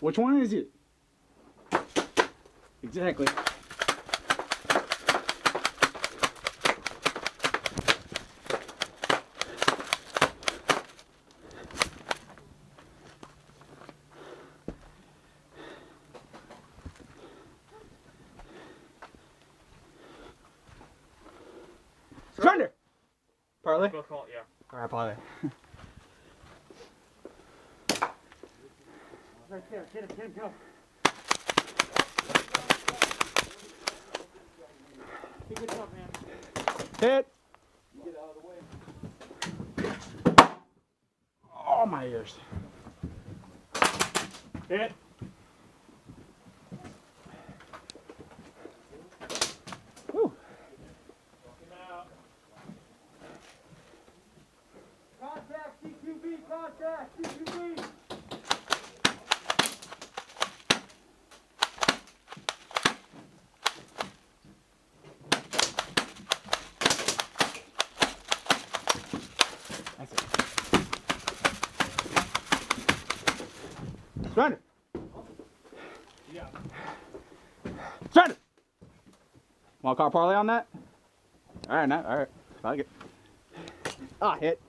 Which one is it? Exactly. Surrender! Parlay? Go call it, yeah. Alright, parlay. Right there, hit him, go. Good job, man. Hit! Get out of the way. Oh, my ears. Hit. Woo. Contact, CQB, contact, CQB. That's it. Surrender! Yeah. Surrender! Want a car parlay on that? Alright, alright. I like it. Ah, hit.